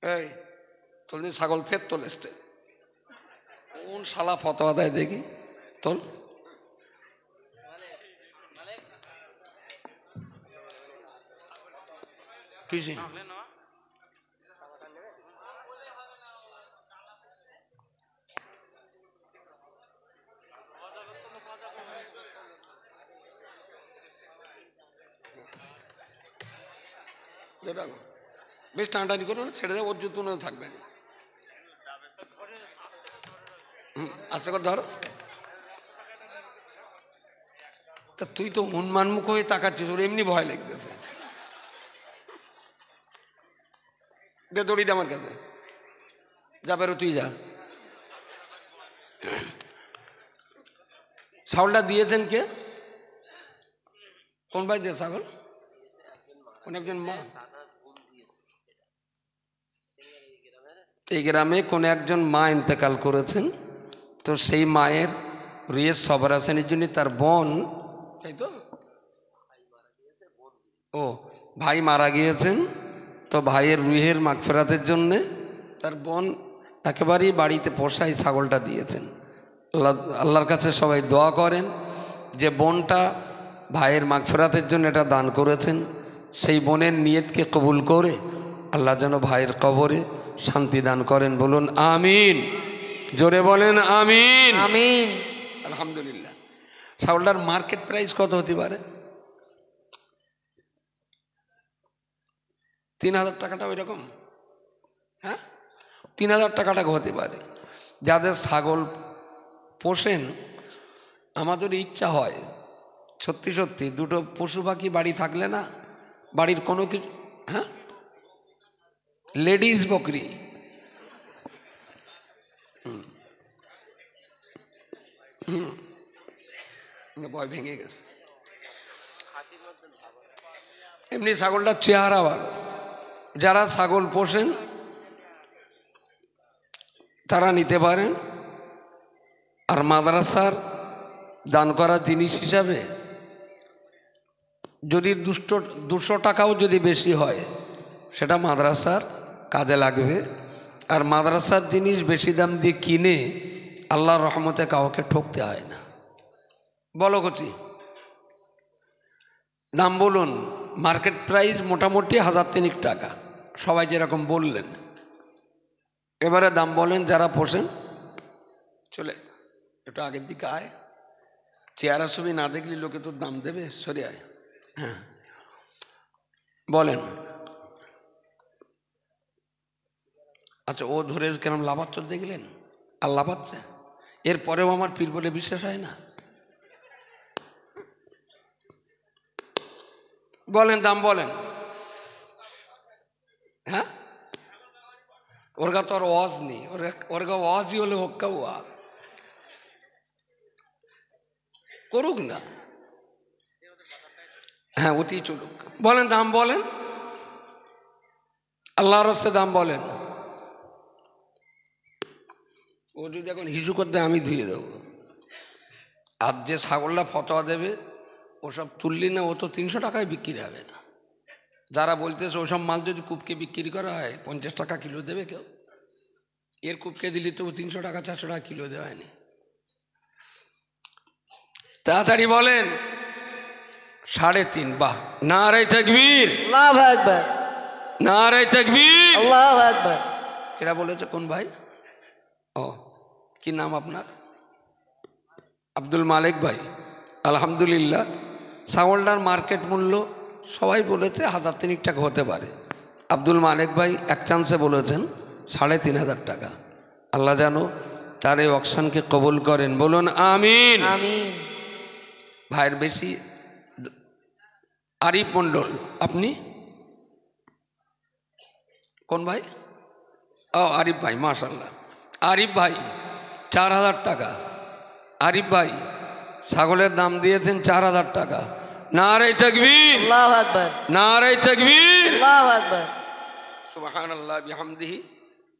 এই তোর দিন ছাগল ফের তোল এসছে, কোন শালা ফতোয়া দেয় দেখি, তোল। কিসে বেশ টানাটানি করো না, ছেড়ে দেয়, ওর জুতো থাকবে। আস্তে করে ধরো। তা তুই তো উন্মানমুখ হয়ে তাকাচ্ছিস, ওর এমনি ভয় লাগতেছে। দে দড়ি দে আমার কাছে, যা বেরো তুই যা। ছাগলটা দিয়েছেন কে? কোন ভাই দিয়ে ছাগল? কোন একজন মা? এই গ্রামে কোন একজন মা ইন্তেকাল করেছেন, তো সেই মায়ের রুহের সবর আসেনের জন্য তার বোন, তাই তো, ও ভাই মারা গিয়েছেন, তো ভাইয়ের রুহের মাগফিরাতের জন্যে তার বোন একেবারেই বাড়িতে পোষাই ছাগলটা দিয়েছেন। আল্লাহর কাছে সবাই দোয়া করেন যে বোনটা ভাইয়ের মাগফিরাতের জন্য এটা দান করেছেন, সেই বোনের নিয়তকে কবুল করে আল্লাহ যেন ভাইয়ের কবরে শান্তি দান করেন। বলুন আমিন, জোরে বলেন আমিন। আমিন। আলহামদুলিল্লাহ। ছাগলটার মার্কেট প্রাইস কত হতে পারে? 3000 টাকাটা ওই রকম, হ্যাঁ 3000 টাকাটা হতে পারে। যাদের ছাগল পোষেন, আমাদের ইচ্ছা হয় সত্যি সত্যি দুটো পশু পাখি বাড়ি থাকলে না, বাড়ির কোনো কিছু, হ্যাঁ লেডিস বকরি, ভয় ভেঙে গেছে। এমনি ছাগলটা চেহারা ভালো, যারা ছাগল পোষেন তারা নিতে পারেন। আর মাদ্রাসার দান করা জিনিস হিসাবে যদি 200 টাকাও যদি বেশি হয়, সেটা মাদ্রাসার কাজে লাগবে। আর মাদ্রাসার জিনিস বেশি দাম দিয়ে কিনে আল্লাহর রহমতে কাউকে ঠকতে হয় না। বলো কচি, দাম বলুন। মার্কেট প্রাইস মোটামুটি 1000 টাকা, সবাই যেরকম বললেন। এবারে দাম বলেন যারা পোষেন। চলে একটু আগের দিকে আয়, চেহারা ছবি না দেখলে লোকে তো দাম দেবে, সরে আয়। হ্যাঁ বলেন। আচ্ছা, ও ধরে কেরম লাভাচ্ছ দেখলেন? আর লাভাচ্ছে, এরপরেও আমার পীর বলে বিশ্বাস হয় না? বলেন দাম বলেন। হ্যাঁ ওরগা তো আর ওয়াজ নেই, ওরগা ওয়াজই হলে হক্কা ওয়া করুক না, হ্যাঁ অতি চলুক। বলেন দাম বলেন, আল্লাহর রাস্তায় দাম বলেন। ও যদি এখন হিসু করতে আমি ধুয়ে দেবো। আর যে ছাগলটা ফতোয়া দেবে ওসব তুললি না, ও তো 300 টাকায় বিক্রি হবে না। যারা বলতেছে ওসব মাল যদি কুপকে বিক্রি করা হয় 50 টাকা কিলো দেবে কেউ? এর কুপকে দিলি তো 300 টাকা 400 টাকা কিলো দেওয়া হয়নি। তাড়াতাড়ি বলেন। 3.5। বাহ, নারে তাকবীর, আল্লাহু আকবার, নারে তাকবীর, আল্লাহু আকবার। এরা বলেছে কোন ভাই? ও কি নাম আপনার? আব্দুল মালিক ভাই। আলহামদুলিল্লাহ। ছাগলটার মার্কেট মূল্য সবাই বলেছে 1003 টাকা হতে পারে। আব্দুল মালিক ভাই এক চান্সে বলেছেন 3500 টাকা। আল্লাহ জানো তার এই অকশানকে কবুল করেন। বলুন আমিন, আমিন। ভাইয়ের বেশি। আরিফ মণ্ডল, আপনি কোন ভাই? ও আরিফ ভাই, মাশাল্লাহ। আরিফ ভাই 4000 টাকা। আরিফ ভাই ছাগলের দাম দিয়েছেন 4000 টাকা। নারে তাকবীর, আল্লাহু আকবার, নারে তাকবীর, আল্লাহু আকবার। সুবহানাল্লাহ বিহামদিহি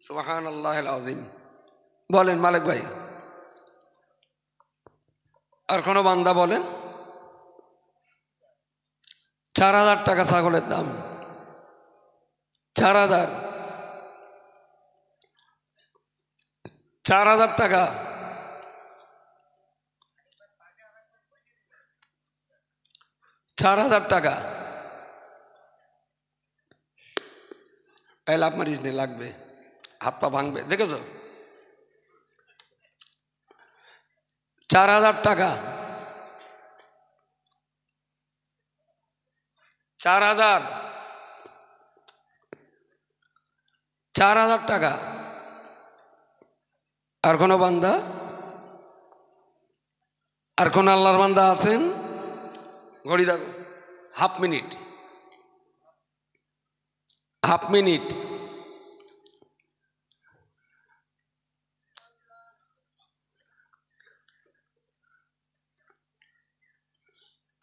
সুবহানাল্লাহিল আযীম। বলেন মালিক ভাই। আর কোনো বান্দা বলেন। 4000 টাকা ছাগলের দাম। 4000। 4,000 টাকা। টাকা। এই লাভ মারিস নে, লাগবে, হাত পা ভাঙবে, দেখেছ? 4,000 টাকা। 4,000 টাকা। আর কোনো বান্দা, আর কোন আল্লাহর বান্দা আছেন? ঘড়ি দেখো, half minute. Half minute.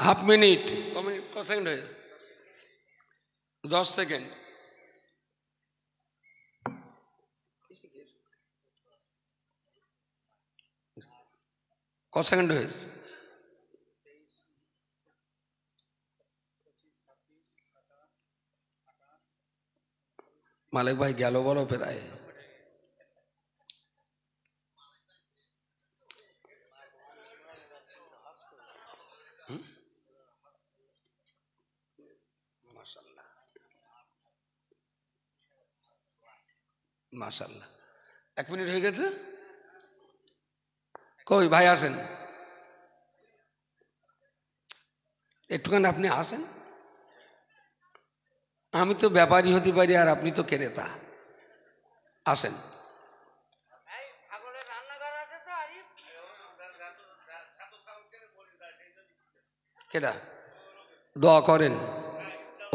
Half minute. ক সেকেন্ড হয়ে? 10 সেকেন্ড। ক সেকেন্ড হয়েছে? মালিক ভাই গেল বলো প্রায়। মাশাআল্লাহ। 1 মিনিট হয়ে গেছে। কই ভাই আসেন, একটুখানি আপনি আসেন। আমি তো ব্যাপারী হতে পারি আর আপনি তো ক্রেতা। আসেন। কেডা দোয়া করেন,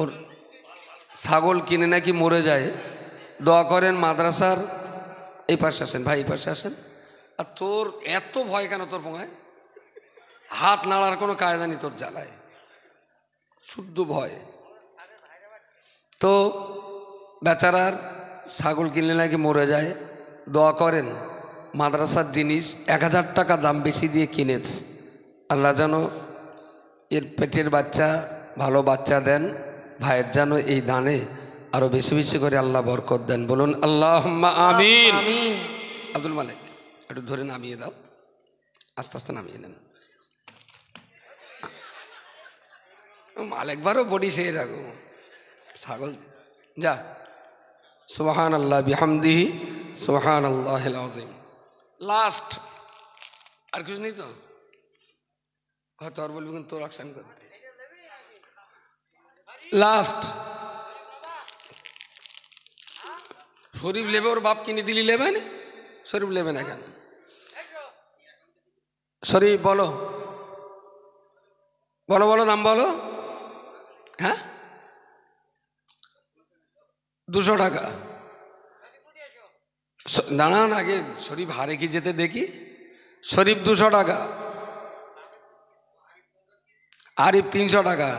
ওর ছাগল কিনে নাকি মরে যায়, দোয়া করেন। মাদ্রাসার এই পাশে আসেন ভাই, এই পাশে আসেন। আর তোর এত ভয় কেন তোর পোঙায়? হাত নাড়ার কোনো কায়দা নেই তোর জ্বালায়, শুদ্ধ ভয়। তো বেচারার ছাগল কিনলে নাকি মরে যায়, দোয়া করেন। মাদ্রাসার জিনিস 1,000 টাকা দাম বেশি দিয়ে কিনেছে, আল্লাহ যেন এর পেটের বাচ্চা ভালো বাচ্চা দেন, ভাইয়ের যেন এই দানে আরো বেশি বেশি করে আল্লাহ বরকত দেন। বলুন আল্লাহুম্মা আমিন। আব্দুল মালিক একটু ধরে নামিয়ে দাও, আস্তে আস্তে নামিয়ে নেন। মালিকবারও বডি সেই রাখো, ছাগল যা। সুবহানাল্লাহ বিহামদিহি সুবহানাল্লাহিল আযীম। লাস্ট আর কিছু নেই তো? হয়তো আর বলবি কিন্তু তোর অ্যাকশন করতে। লাস্ট শরীফ লেবে, ওর বাপ কিনে দিলি লেবে না? শরীফ লেবে না কেন? শরীফ বলো, বলো বলো, দাম বলো। হ্যাঁ 200 টাকা। দাঁড়ান আগে, শরীফ হারে কি যেতে দেখি। শরীফ 200 টাকা, আরিফ 300 টাকা।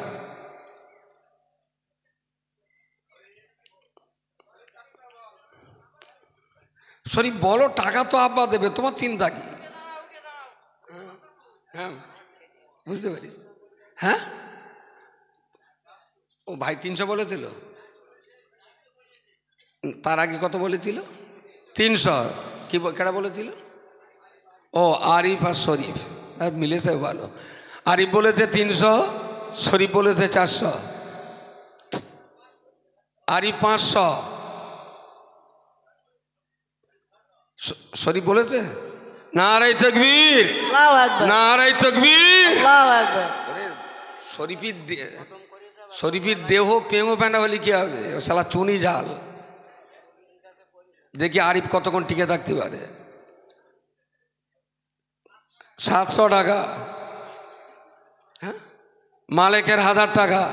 শরীফ বলো, টাকা তো আব্বা দেবে, তোমার চিন্তা কি? হ্যাঁ বুঝতে পারিস। হ্যাঁ ও ভাই 300 বলেছিল, তার আগে কত বলেছিল? 300। কি কেটা বলেছিল? ও আরিফ আর শরীফ মিলেছে, ভালো। আরিফ বলেছে 300, শরীফ বলেছে 400। আরিফ 500, শরীফ বলেছে নারায়ে তাকবীর, নারায়ে তাকবীর। শরীফের দেহ পেঙো প্যান্ডা হলে কি হবে? ও শালা চুনি জাল। দেখি আরিফ কতক্ষণ টিকে থাকতে পারে। 700 টাকা। হ্যাঁ মালিকের 1000 টাকা।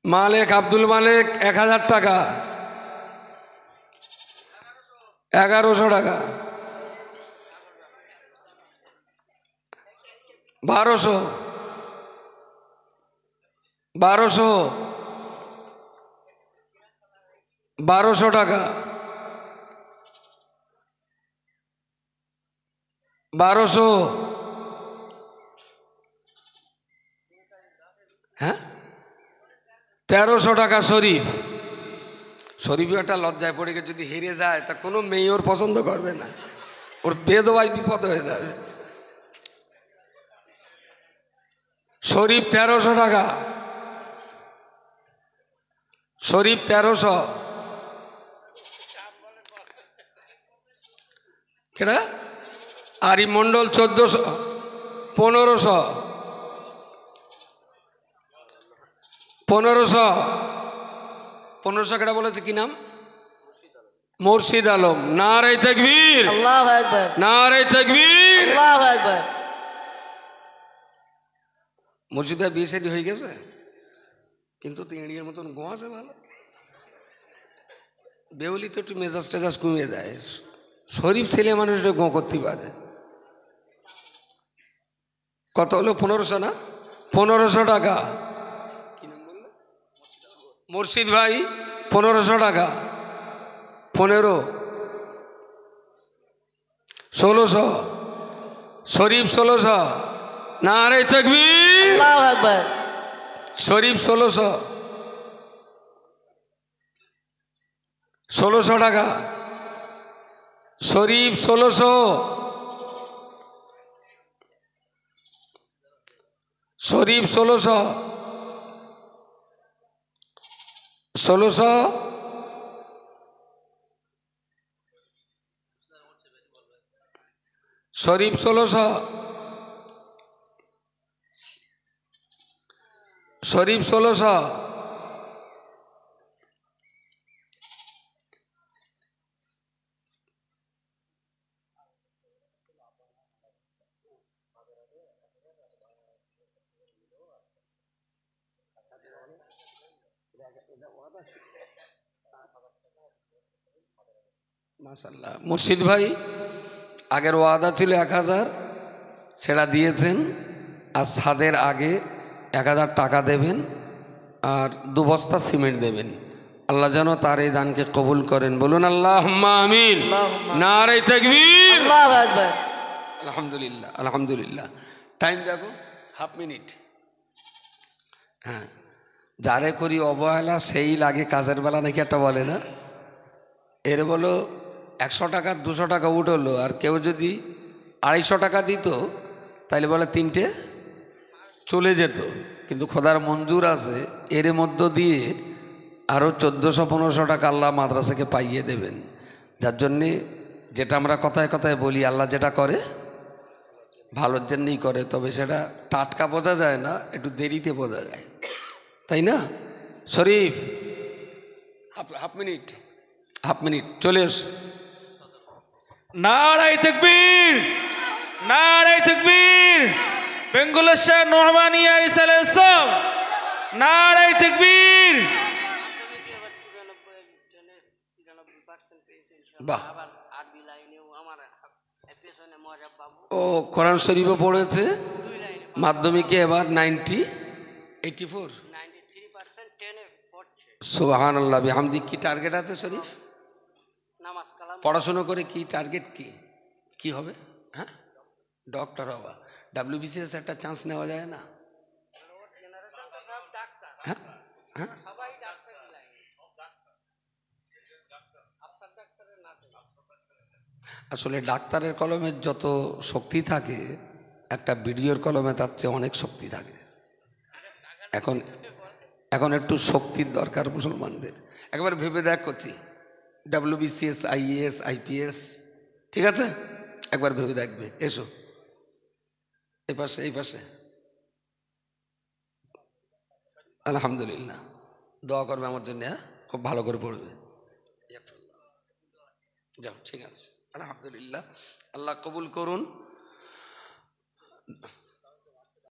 মালিক আব্দুল মালিক 1000 টাকা। 1100 টাকা। 1200। 1200 টাকা। 1200। হ্যাঁ 1300 টাকা। শরীফ শরীফও একটা লজ্জায় পড়ে গিয়ে যদি হেরে যায় তা কোনো মেয়ে ওর পছন্দ করবে না, ওর বেদবাই বিপদ হয়ে যাবে। শরীফ 1300 টাকা, শরীফ 1300। কেডা? আরি মন্ডল 1400, 1500, 1500, 1500। কেডা বলেছে কি নাম? মুর্শিদ আলম। নারে তাকবীর, আল্লাহু আকবার, নারে তাকবীর, আল্লাহু আকবার। মুর্শিদ ভাই বিয়ে শাদী হয়ে গেছে, কিন্তু তিনড়ির মতন গো আছে ভালো। বেউলি তো একটু মেজাজ টেজাজ কমিয়ে দেয়, শরীফ ছেলে মানুষ এটা গো করতে পারে। কত হলো? 1500 না? 1500 টাকা। কি নাম বললো? মুর্শিদ ভাই 1500 টাকা। 15, 1600, শরীফ 1600। নারে তাকবীর, আল্লাহু আকবার। শরীফ 1600, 1600 টাকা। শরীফ 1600, শরীফ 1600, 1600, শরীফ 1600, শরীফ 1600, মাশাআল্লাহ। মুর্শিদ ভাই আগের ওয়াদা ছিল 1000, সেটা দিয়েছেন। আর ছাদের আগে 1000 টাকা দেবেন আর 2 বস্তা সিমেন্ট দেবেন। আল্লাহ যেন তার এই দানকে কবুল করেন, বলুন আল্লাহুম্মা আমিন। নারে তাকবীর, আল্লাহু আকবার। আলহামদুলিল্লাহ, আলহামদুলিল্লাহ। টাইম দেখো, হাফ মিনিট। হ্যাঁ, যারে করি অবহেলা সেই লাগে কাজের বেলা, নাকি একটা বলে না? এর বলো 100 টাকা 200 টাকা উঠলো, আর কেউ যদি 250 টাকা দিত তাহলে বলে 3টে চলে যেত। কিন্তু খোদার মঞ্জুর আছে, এর মধ্য দিয়ে আরও 1400-1500 টাকা আল্লাহ মাদ্রাসাকে পাইয়ে দেবেন। যার জন্যে যেটা আমরা কথায় কথায় বলি, আল্লাহ যেটা করে ভালোর জন্যই করে, তবে সেটা টাটকা বোঝা যায় না, একটু দেরিতে বোঝা যায়, তাই না? শরীফ হাফ মিনিট, হাফ মিনিট চলে এস। নারায়ে তাকবীর, নারায়ে তাকবীর। বেঙ্গলের শাহ নোমানিয়া ইসলাম, নারায়ে তাকবীর। বাহ, ও কোরআন শরীফও পড়েছে, মাধ্যমিকে এবার 84, সুবহানাল্লাহ বিহামদি। কি টার্গেট আছে শরীফ? পড়াশোনা করে কি টার্গেট, কি হবে? হ্যাঁ, ডক্টর হওয়া। WBCS একটা চান্স নেওয়া যায় না? হ্যাঁ হ্যাঁ, আসলে ডাক্তারের কলমের যত শক্তি থাকে, একটা ভিডিওর কলমে তার চেয়ে অনেক শক্তি থাকে। এখন একটু শক্তির দরকার মুসলমানদের। একবার ভেবে দেখ করছি, WBCS, IAS, IPS, ঠিক আছে? একবার ভেবে দেখবে। এসো এই পাশে, এই পাশে। আলহামদুলিল্লাহ, দোয়া করবে আমার জন্য, হ্যাঁ? খুব ভালো করে পড়বে। যাও, ঠিক আছে, আলহামদুলিল্লাহ। আল্লাহ কবুল করুন।